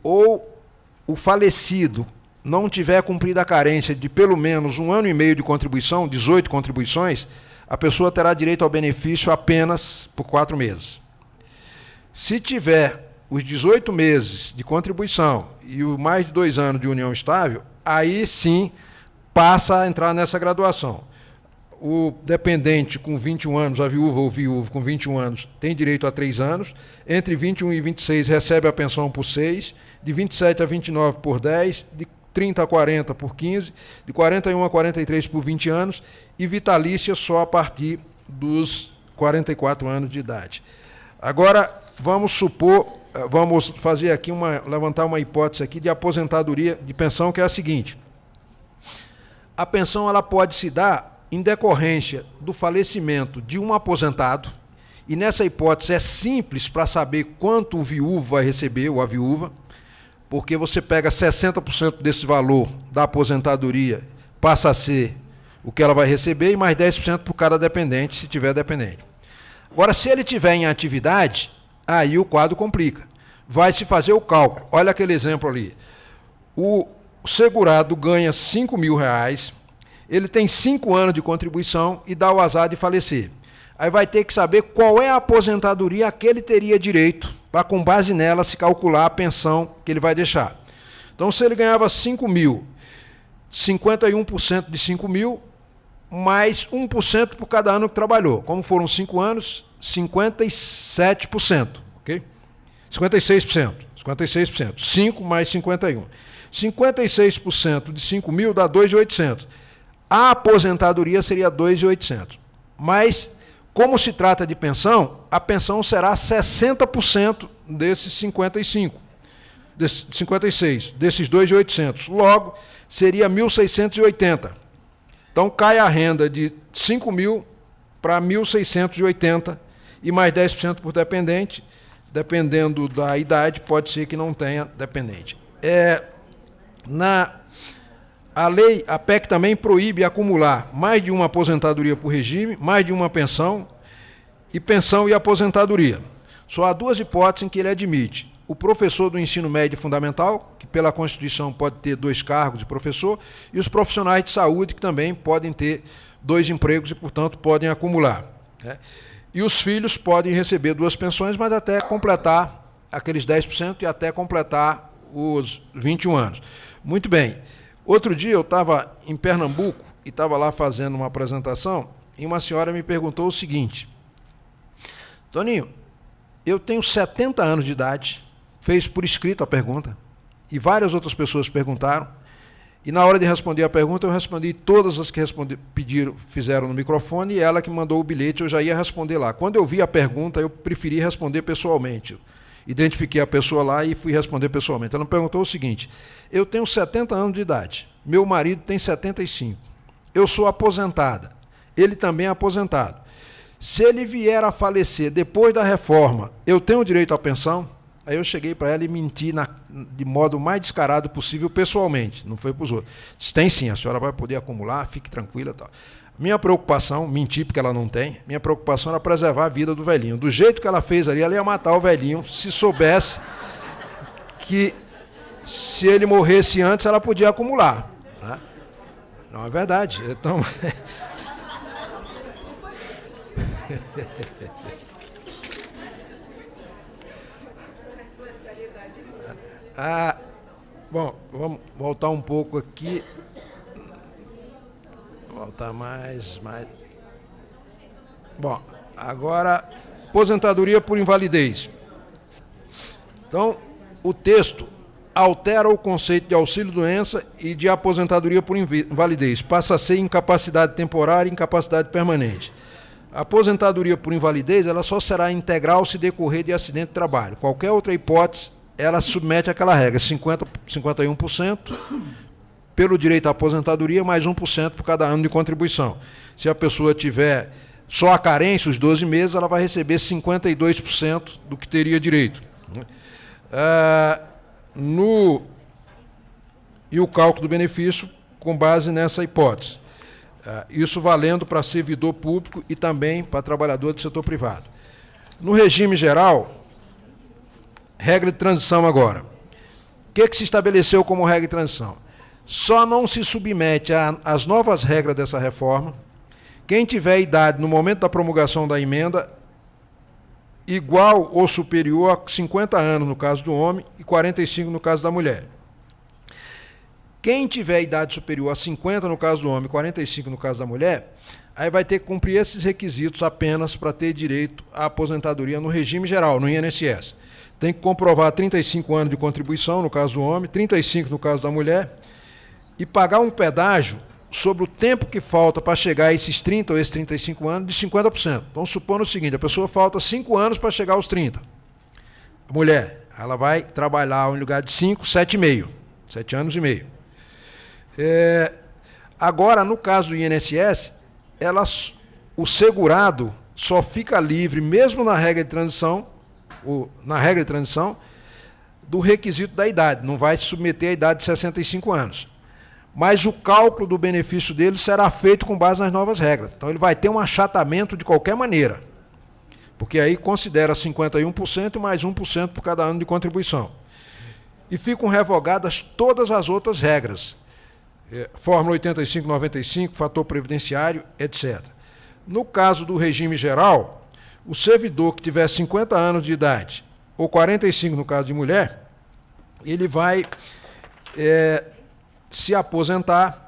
ou o falecido não tiver cumprido a carência de pelo menos 1 ano e meio de contribuição, 18 contribuições, a pessoa terá direito ao benefício apenas por 4 meses. Se tiver os 18 meses de contribuição e o mais de 2 anos de união estável, aí sim passa a entrar nessa graduação. O dependente com 21 anos, a viúva ou o viúvo com 21 anos, tem direito a 3 anos, entre 21 e 26 recebe a pensão por 6, de 27 a 29 por 10, de 30 a 40 por 15, de 41 a 43 por 20 anos e vitalícia só a partir dos 44 anos de idade. Agora, vamos fazer aqui levantar uma hipótese aqui de aposentadoria de pensão, que é a seguinte. A pensão ela pode se dar em decorrência do falecimento de um aposentado, e nessa hipótese é simples para saber quanto o viúvo vai receber, ou a viúva, porque você pega 60% desse valor da aposentadoria, passa a ser o que ela vai receber, e mais 10% por cada dependente, se tiver dependente. Agora, se ele tiver em atividade, aí o quadro complica. Vai se fazer o cálculo. Olha aquele exemplo ali. O segurado ganha R$5.000, ele tem 5 anos de contribuição e dá o azar de falecer. Aí vai ter que saber qual é a aposentadoria a que ele teria direito, para com base nela se calcular a pensão que ele vai deixar. Então, se ele ganhava 5.000, 51% de 5.000, mais 1% por cada ano que trabalhou. Como foram 5 anos, 57%, ok? 56%. 5 mais 51. 56% de 5.000 dá 2.800. A aposentadoria seria 2.800. Mas, como se trata de pensão, a pensão será 60% desses 56, desses 2.800. Logo, seria 1.680. Então, cai a renda de 5.000 para 1.680 e mais 10% por dependente. Dependendo da idade, pode ser que não tenha dependente. A lei, a PEC também proíbe acumular mais de uma aposentadoria por regime, mais de uma pensão e aposentadoria. Só há 2 hipóteses em que ele admite. O professor do ensino médio fundamental, que pela Constituição pode ter 2 cargos de professor, e os profissionais de saúde, que também podem ter 2 empregos e, portanto, podem acumular. Né? E os filhos podem receber 2 pensões, mas até completar aqueles 10% e até completar os 21 anos. Muito bem. Outro dia eu estava em Pernambuco e estava lá fazendo uma apresentação e uma senhora me perguntou o seguinte: Toninho, eu tenho 70 anos de idade, fez por escrito a pergunta, e várias outras pessoas perguntaram, E na hora de responder a pergunta, eu respondi todas as que fizeram no microfone, e ela que mandou o bilhete, eu já ia responder lá. Quando eu vi a pergunta, eu preferi responder pessoalmente. Identifiquei a pessoa lá e fui responder pessoalmente. Ela me perguntou o seguinte: eu tenho 70 anos de idade, meu marido tem 75, eu sou aposentada, ele também é aposentado. Se ele vier a falecer depois da reforma, eu tenho direito à pensão? Aí eu cheguei para ela e menti de modo mais descarado possível pessoalmente, não foi para os outros. Disse, tem sim, a senhora vai poder acumular, fique tranquila. Tal. Minha preocupação, menti porque ela não tem, minha preocupação era preservar a vida do velhinho. Do jeito que ela fez ali, ela ia matar o velhinho, se soubesse que se ele morresse antes, ela podia acumular. Né? Não é verdade. Então... bom, vamos voltar um pouco aqui. Voltar mais. Bom, agora, aposentadoria por invalidez. Então, o texto altera o conceito de auxílio-doença e de aposentadoria por invalidez. Passa a ser incapacidade temporária e incapacidade permanente. A aposentadoria por invalidez ela só será integral se decorrer de acidente de trabalho. Qualquer outra hipótese, ela submete àquela regra, 51% pelo direito à aposentadoria, mais 1% por cada ano de contribuição. Se a pessoa tiver só a carência, os 12 meses, ela vai receber 52% do que teria direito. E o cálculo do benefício com base nessa hipótese. Isso valendo para servidor público e também para trabalhador do setor privado. No regime geral, regra de transição agora. O que se estabeleceu como regra de transição? Só não se submete às novas regras dessa reforma quem tiver idade no momento da promulgação da emenda igual ou superior a 50 anos no caso do homem e 45 no caso da mulher. Quem tiver idade superior a 50 no caso do homem e 45 no caso da mulher, aí vai ter que cumprir esses requisitos apenas para ter direito à aposentadoria no regime geral, no INSS. Tem que comprovar 35 anos de contribuição no caso do homem, 35 no caso da mulher, e pagar um pedágio sobre o tempo que falta para chegar a esses 30 ou esses 35 anos de 50%. Então, supondo o seguinte, a pessoa falta 5 anos para chegar aos 30. A mulher, ela vai trabalhar em lugar de 5, 7,5. 7 anos e meio. Agora, no caso do INSS, o segurado só fica livre, mesmo na regra de transição, do requisito da idade, não vai se submeter à idade de 65 anos. Mas o cálculo do benefício dele será feito com base nas novas regras. Então, ele vai ter um achatamento de qualquer maneira, porque aí considera 51% mais 1% por cada ano de contribuição. E ficam revogadas todas as outras regras. Fórmula 8595, fator previdenciário, etc. No caso do regime geral, o servidor que tiver 50 anos de idade, ou 45 no caso de mulher, ele vai se aposentar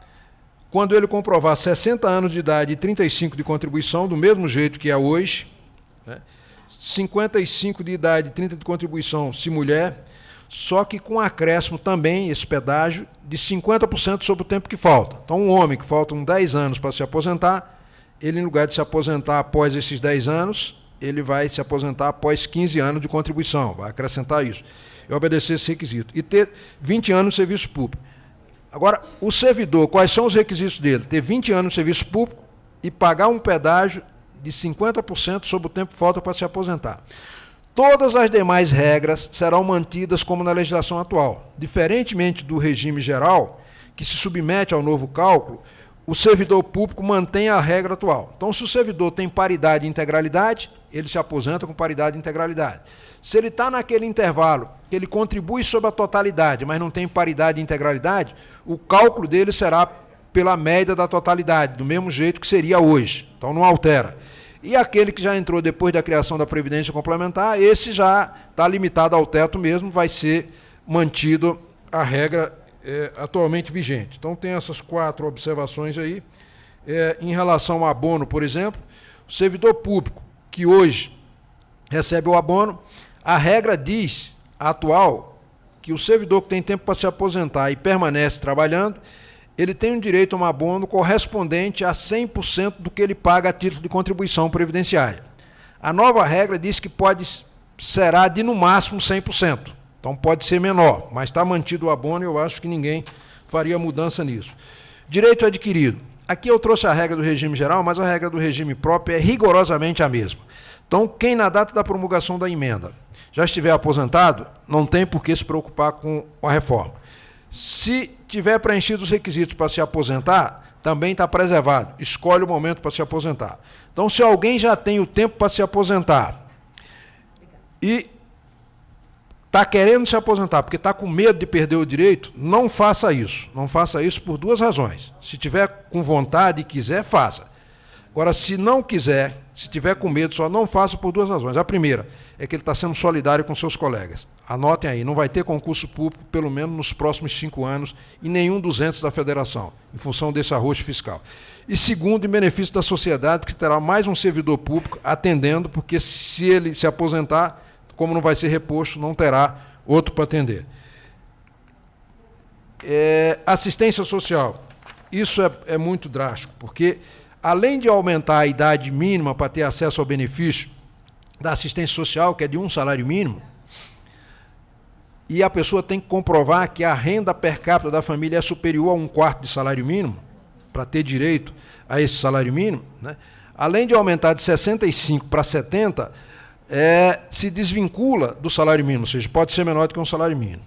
quando ele comprovar 60 anos de idade e 35 de contribuição, do mesmo jeito que é hoje, né? 55 de idade e 30 de contribuição se mulher, só que com acréscimo também, esse pedágio, de 50% sobre o tempo que falta. Então, um homem que faltam 10 anos para se aposentar, ele, em lugar de se aposentar após esses 10 anos, ele vai se aposentar após 15 anos de contribuição, vai acrescentar isso, e obedecer esse requisito. E ter 20 anos de serviço público. Agora, o servidor, quais são os requisitos dele? Ter 20 anos de serviço público e pagar um pedágio de 50% sobre o tempo que falta para se aposentar. Todas as demais regras serão mantidas como na legislação atual. Diferentemente do regime geral, que se submete ao novo cálculo, o servidor público mantém a regra atual. Então, se o servidor tem paridade e integralidade, ele se aposenta com paridade e integralidade. Se ele está naquele intervalo, que ele contribui sobre a totalidade, mas não tem paridade e integralidade, o cálculo dele será pela média da totalidade, do mesmo jeito que seria hoje. Então, não altera. E aquele que já entrou depois da criação da Previdência Complementar, esse já está limitado ao teto mesmo, vai ser mantido a regra atualmente vigente. Então, tem essas 4 observações aí. Em relação ao abono, por exemplo, o servidor público que hoje recebe o abono, a regra diz, a atual, que o servidor que tem tempo para se aposentar e permanece trabalhando, ele tem um direito a um abono correspondente a 100% do que ele paga a título de contribuição previdenciária. A nova regra diz que será de, no máximo, 100%. Então, pode ser menor, mas está mantido o abono e eu acho que ninguém faria mudança nisso. Direito adquirido. Aqui eu trouxe a regra do regime geral, mas a regra do regime próprio é rigorosamente a mesma. Então, quem na data da promulgação da emenda já estiver aposentado, não tem por que se preocupar com a reforma. Se tiver preenchido os requisitos para se aposentar, também está preservado. Escolhe o momento para se aposentar. Então, se alguém já tem o tempo para se aposentar e está querendo se aposentar porque está com medo de perder o direito, não faça isso. Não faça isso por duas razões. Se tiver com vontade e quiser, faça. Agora, se não quiser, se tiver com medo, só não faça por duas razões. A primeira é que ele está sendo solidário com seus colegas. Anotem aí, não vai ter concurso público, pelo menos nos próximos 5 anos, em nenhum dos entes da federação, em função desse arroxo fiscal. E segundo, em benefício da sociedade, que terá mais um servidor público atendendo, porque se ele se aposentar, como não vai ser reposto, não terá outro para atender. Assistência social. Isso é muito drástico, porque, além de aumentar a idade mínima para ter acesso ao benefício da assistência social, que é de 1 salário mínimo, e a pessoa tem que comprovar que a renda per capita da família é superior a 1/4 de salário mínimo, para ter direito a esse salário mínimo, né? Além de aumentar de 65 para 70, se desvincula do salário mínimo, ou seja, pode ser menor do que um salário mínimo.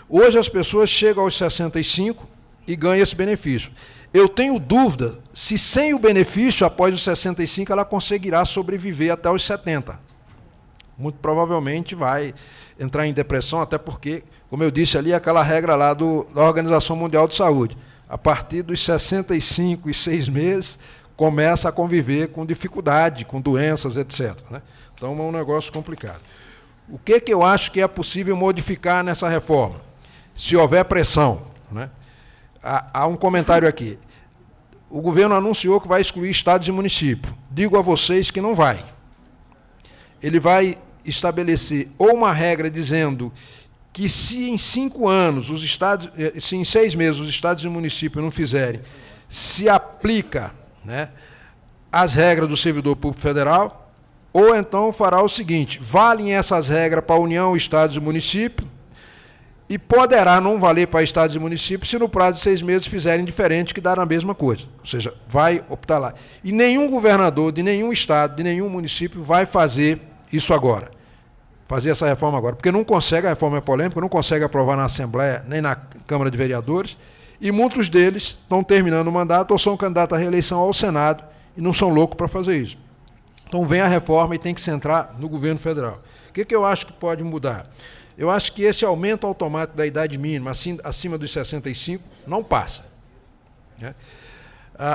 Hoje as pessoas chegam aos 65 e ganham esse benefício. Eu tenho dúvida se sem o benefício, após os 65, ela conseguirá sobreviver até os 70. Muito provavelmente vai entrar em depressão, até porque, como eu disse ali, aquela regra lá da Organização Mundial de Saúde. A partir dos 65 e 6 meses, começa a conviver com dificuldade, com doenças, etc., né? Então, é um negócio complicado. O que eu acho que é possível modificar nessa reforma? Se houver pressão, né? Há um comentário aqui. O governo anunciou que vai excluir estados e municípios. Digo a vocês que não vai. Ele vai estabelecer ou uma regra dizendo que se em 5 anos, se em 6 meses os estados e municípios não fizerem, se aplica, né, as regras do servidor público federal, ou então fará o seguinte: valem essas regras para a União, estados e municípios, e poderá não valer para estados e municípios se no prazo de 6 meses fizerem diferente, que dará a mesma coisa. Ou seja, vai optar lá. E nenhum governador de nenhum estado, de nenhum município vai fazer isso agora. Fazer essa reforma agora. Porque não consegue, a reforma é polêmica, não consegue aprovar na Assembleia nem na Câmara de Vereadores, e muitos deles estão terminando o mandato ou são candidatos à reeleição ao Senado e não são loucos para fazer isso. Então vem a reforma e tem que centrar no governo federal. O que eu acho que pode mudar? Eu acho que esse aumento automático da idade mínima, acima dos 65, não passa, né?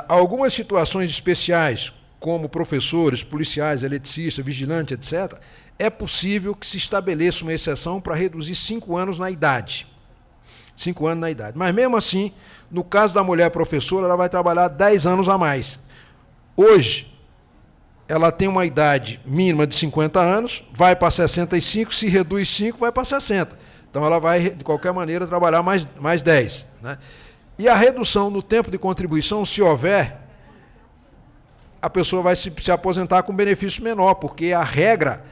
Algumas situações especiais, como professores, policiais, eletricistas, vigilantes, etc., é possível que se estabeleça uma exceção para reduzir 5 anos na idade. 5 anos na idade. Mas, mesmo assim, no caso da mulher professora, ela vai trabalhar 10 anos a mais. Hoje, ela tem uma idade mínima de 50 anos, vai para 65, se reduz 5, vai para 60. Então, ela vai, de qualquer maneira, trabalhar mais 10. Né? E a redução no tempo de contribuição, se houver, a pessoa vai se aposentar com benefício menor, porque a regra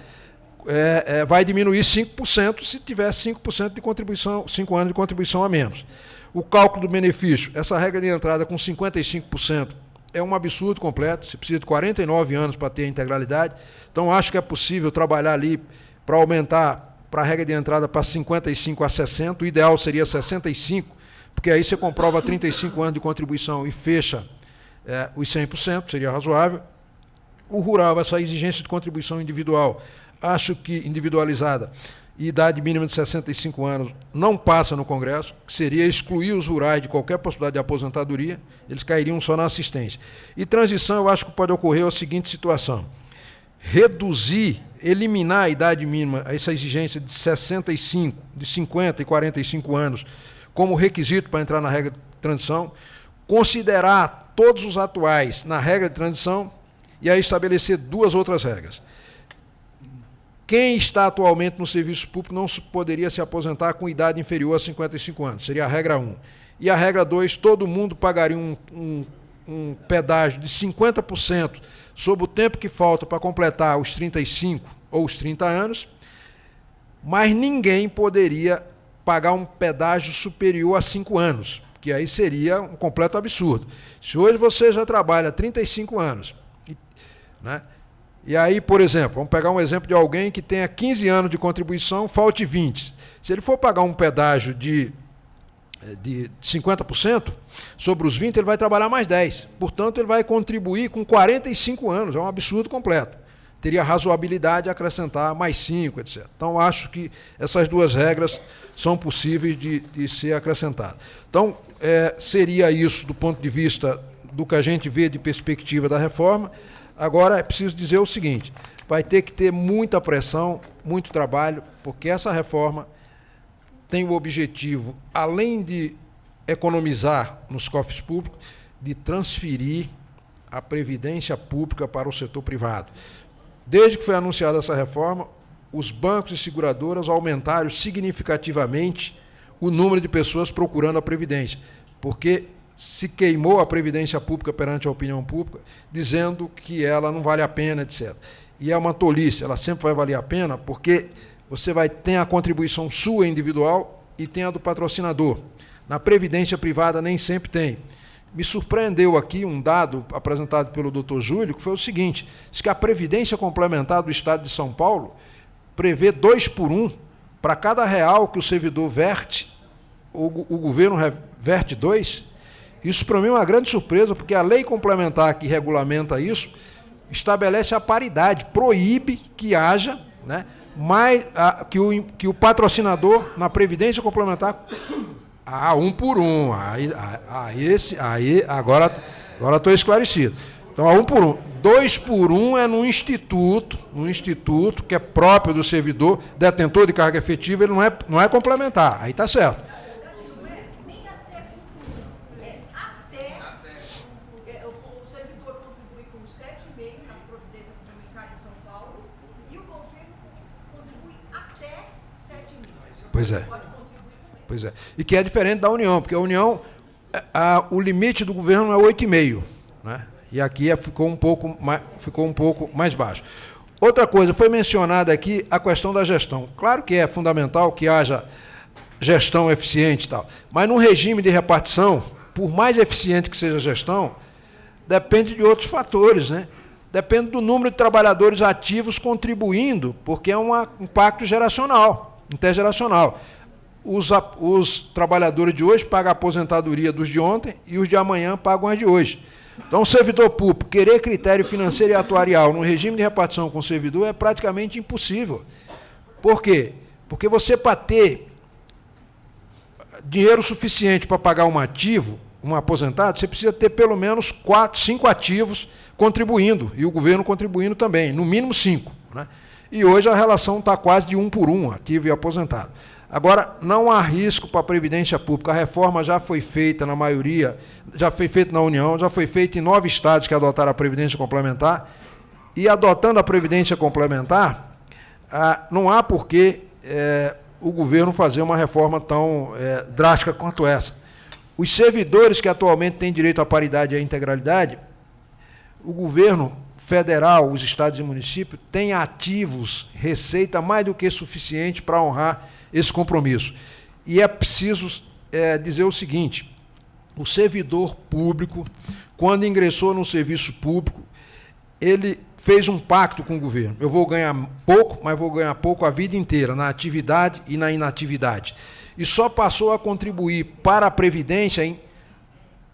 vai diminuir 5% se tiver 5% de contribuição, 5 anos de contribuição a menos. O cálculo do benefício, essa regra de entrada com 55%, é um absurdo completo, se precisa de 49 anos para ter a integralidade. Então, acho que é possível trabalhar ali para aumentar para a regra de entrada para 55 a 60, o ideal seria 65, porque aí você comprova 35 anos de contribuição e fecha os 100%, seria razoável. O rural, essa exigência de contribuição individual, acho que individualizada, e idade mínima de 65 anos não passa no Congresso, que seria excluir os rurais de qualquer possibilidade de aposentadoria, eles cairiam só na assistência. E transição, eu acho que pode ocorrer a seguinte situação: reduzir, eliminar a idade mínima, essa exigência de 65, de 50 e 45 anos, como requisito para entrar na regra de transição, considerar todos os atuais na regra de transição e aí estabelecer 2 outras regras. quem está atualmente no serviço público não poderia se aposentar com idade inferior a 55 anos. Seria a regra 1. E a regra 2, todo mundo pagaria um pedágio de 50% sobre o tempo que falta para completar os 35 ou os 30 anos, mas ninguém poderia pagar um pedágio superior a 5 anos, que aí seria um completo absurdo. Se hoje você já trabalha 35 anos, né? E aí, por exemplo, vamos pegar um exemplo de alguém que tenha 15 anos de contribuição, falte 20. Se ele for pagar um pedágio de 50%, sobre os 20 ele vai trabalhar mais 10. Portanto, ele vai contribuir com 45 anos, é um absurdo completo. Teria razoabilidade de acrescentar mais 5, etc. Então, acho que essas duas regras são possíveis de ser acrescentadas. Então, seria isso do ponto de vista do que a gente vê de perspectiva da reforma. Agora, é preciso dizer o seguinte, vai ter que ter muita pressão, muito trabalho, porque essa reforma tem o objetivo, além de economizar nos cofres públicos, de transferir a previdência pública para o setor privado. Desde que foi anunciada essa reforma, os bancos e seguradoras aumentaram significativamente o número de pessoas procurando a previdência, porque se queimou a previdência pública perante a opinião pública, dizendo que ela não vale a pena, etc. E é uma tolice, ela sempre vai valer a pena, porque você tem a contribuição sua individual e tem a do patrocinador. Na previdência privada nem sempre tem. Me surpreendeu aqui um dado apresentado pelo Dr. Júlio, que foi o seguinte, diz que a previdência complementar do Estado de São Paulo prevê 2 por 1, para cada real que o servidor verte, o governo verte 2. Isso, para mim, é uma grande surpresa, porque a lei complementar que regulamenta isso estabelece a paridade, proíbe que haja, né, que o patrocinador, na previdência complementar, 1 por 1. Agora estou esclarecido. Então, 1 por 1. 2 por 1 é num instituto que é próprio do servidor, detentor de carga efetiva, ele não é complementar. Aí está certo. Pois é. E que é diferente da União, porque a União, o limite do governo é 8,5, né? E aqui ficou um pouco mais baixo. Outra coisa, foi mencionada aqui a questão da gestão. Claro que é fundamental que haja gestão eficiente e tal, mas num regime de repartição, por mais eficiente que seja a gestão, depende de outros fatores, né? Depende do número de trabalhadores ativos contribuindo, porque é um pacto intergeracional. Os trabalhadores de hoje pagam a aposentadoria dos de ontem e os de amanhã pagam as de hoje. Então, o servidor público querer critério financeiro e atuarial no regime de repartição com o servidor é praticamente impossível. Por quê? Porque você, para ter dinheiro suficiente para pagar um ativo, um aposentado, você precisa ter pelo menos 4, 5 ativos contribuindo, e o governo contribuindo também, no mínimo 5, né? E hoje a relação está quase de 1 por 1, ativo e aposentado. Agora, não há risco para a Previdência Pública. A reforma já foi feita na maioria, já foi feita na União, já foi feita em 9 estados que adotaram a Previdência Complementar. E adotando a Previdência Complementar, não há por que o governo fazer uma reforma tão drástica quanto essa. Os servidores que atualmente têm direito à paridade e à integralidade, o governo federal, os estados e municípios, têm ativos, receita mais do que suficiente para honrar esse compromisso. E é preciso dizer o seguinte, o servidor público, quando ingressou no serviço público, ele fez um pacto com o governo. Eu vou ganhar pouco, mas vou ganhar pouco a vida inteira, na atividade e na inatividade. E só passou a contribuir para a Previdência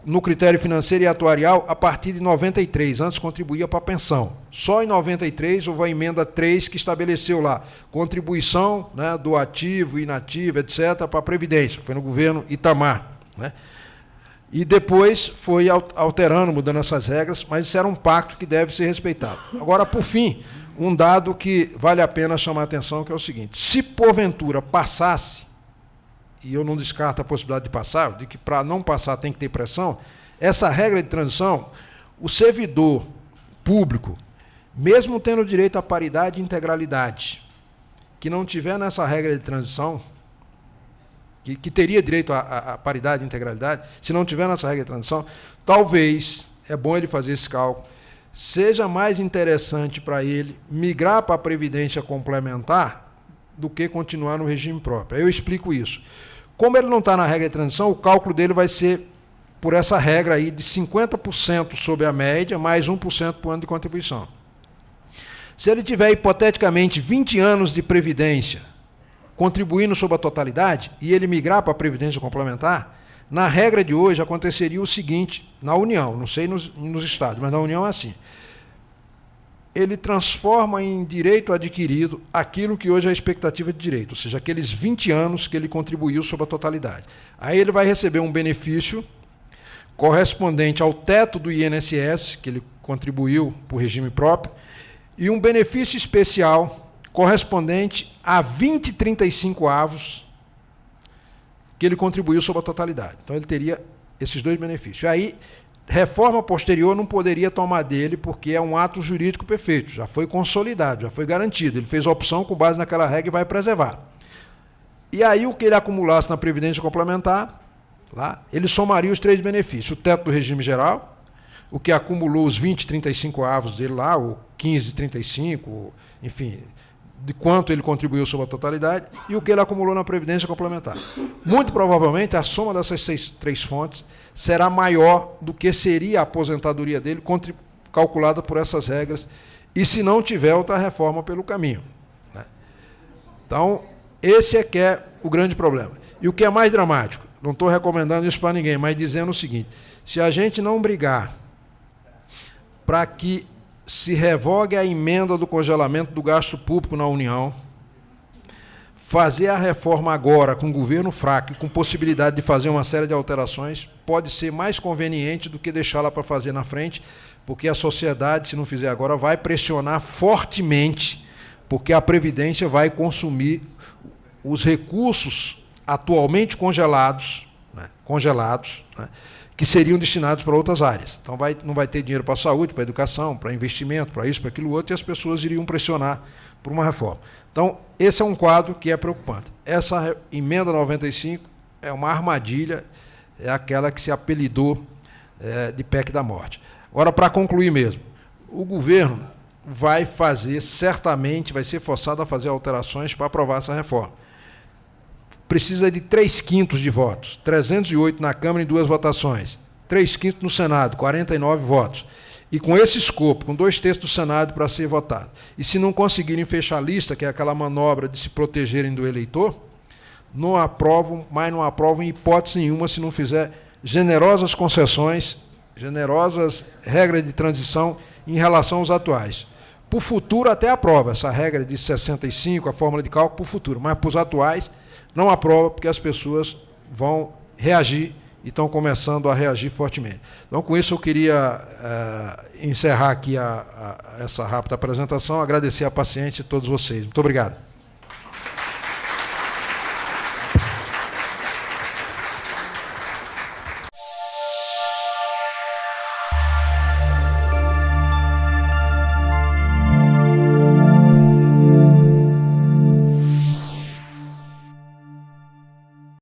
no critério financeiro e atuarial a partir de 93, antes contribuía para a pensão. Só em 93 houve a emenda 3 que estabeleceu lá contribuição, né, do ativo, inativo, etc., para a Previdência. Foi no governo Itamar, né? E depois foi alterando, mudando essas regras, mas isso era um pacto que deve ser respeitado. Agora, por fim, um dado que vale a pena chamar a atenção, que é o seguinte: se porventura passasse, e eu não descarto a possibilidade de passar, de que para não passar tem que ter pressão, essa regra de transição, o servidor público, mesmo tendo direito à paridade e integralidade, que não tiver nessa regra de transição, que teria direito à paridade e integralidade, se não tiver nessa regra de transição, talvez, é bom ele fazer esse cálculo, seja mais interessante para ele migrar para a previdência complementar do que continuar no regime próprio. Eu explico isso. Como ele não está na regra de transição, o cálculo dele vai ser por essa regra aí de 50% sobre a média, mais 1% por ano de contribuição. Se ele tiver, hipoteticamente, 20 anos de previdência, contribuindo sobre a totalidade, e ele migrar para a previdência complementar, na regra de hoje aconteceria o seguinte, na União, não sei nos estados, mas na União é assim. Ele transforma em direito adquirido aquilo que hoje é a expectativa de direito, ou seja, aqueles 20 anos que ele contribuiu sobre a totalidade. Aí ele vai receber um benefício correspondente ao teto do INSS, que ele contribuiu para o regime próprio, e um benefício especial correspondente a 20/35 avos que ele contribuiu sobre a totalidade. Então, ele teria esses dois benefícios. Aí, reforma posterior não poderia tomar dele, porque é um ato jurídico perfeito, já foi consolidado, já foi garantido. Ele fez a opção com base naquela regra e vai preservar. E aí, o que ele acumulasse na Previdência Complementar, lá, ele somaria os três benefícios: o teto do regime geral, o que acumulou os 20/35 avos dele lá, o 15/35, enfim, de quanto ele contribuiu sobre a totalidade, e o que ele acumulou na Previdência Complementar. Muito provavelmente, a soma dessas três fontes será maior do que seria a aposentadoria dele, calculada por essas regras, e se não tiver outra reforma pelo caminho, né? Então, esse é que é o grande problema. E o que é mais dramático, não estou recomendando isso para ninguém, mas dizendo o seguinte: se a gente não brigar para que se revogue a emenda do congelamento do gasto público na União, fazer a reforma agora com o governo fraco e com possibilidade de fazer uma série de alterações, pode ser mais conveniente do que deixá-la para fazer na frente, porque a sociedade, se não fizer agora, vai pressionar fortemente, porque a Previdência vai consumir os recursos atualmente congelados, né, que seriam destinados para outras áreas. Então, não vai ter dinheiro para a saúde, para a educação, para investimento, para isso, para aquilo outro, e as pessoas iriam pressionar por uma reforma. Então, esse é um quadro que é preocupante. Essa emenda 95 é uma armadilha, é aquela que se apelidou de PEC da morte. Agora, para concluir mesmo, o governo vai fazer, certamente, vai ser forçado a fazer alterações para aprovar essa reforma. Precisa de 3/5 de votos, 308 na Câmara em 2 votações, 3/5 no Senado, 49 votos. E com esse escopo, com 2/3 do Senado para ser votado, e se não conseguirem fechar a lista, que é aquela manobra de se protegerem do eleitor, não aprovam, mas não aprovam em hipótese nenhuma se não fizer generosas concessões, generosas regras de transição em relação aos atuais. Para o futuro até aprova essa regra de 65, a fórmula de cálculo para o futuro, mas para os atuais não aprova, porque as pessoas vão reagir e estão começando a reagir fortemente. Então, com isso, eu queria encerrar aqui essa rápida apresentação, agradecer a paciência de todos vocês. Muito obrigado.